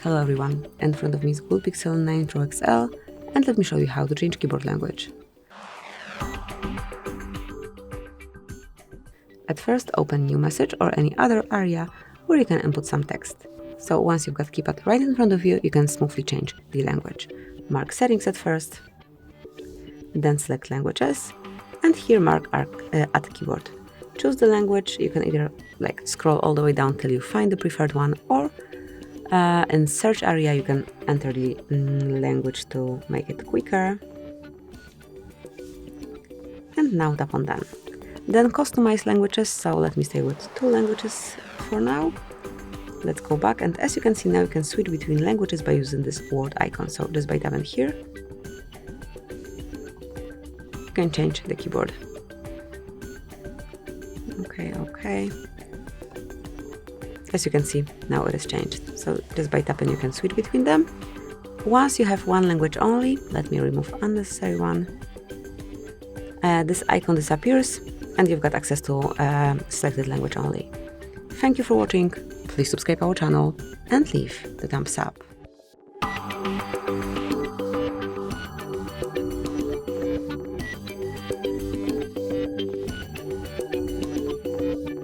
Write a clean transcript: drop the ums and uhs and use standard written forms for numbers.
Hello everyone, in front of me is Google Pixel 9 Pro XL, and let me show you how to change keyboard language. At first, open New Message or any other area where you can input some text. So once you've got keypad right in front of you, you can smoothly change the language. Mark Settings at first, then select Languages, and here mark Add Keyboard. Choose the language. You can either scroll all the way down till you find the preferred one, or in search area you can enter the language to make it quicker. And now tap on Done. Then customize languages, so let me stay with 2 languages for now. Let's go back, and as you can see now you can switch between languages by using this word icon. So just by tapping here, you can change the keyboard. Okay. As you can see, now it is changed. So just by tapping you can switch between them. Once you have one language only, let me remove unnecessary one. This icon disappears and you've got access to selected language only. Thank you for watching. Please subscribe our channel and leave the thumbs up.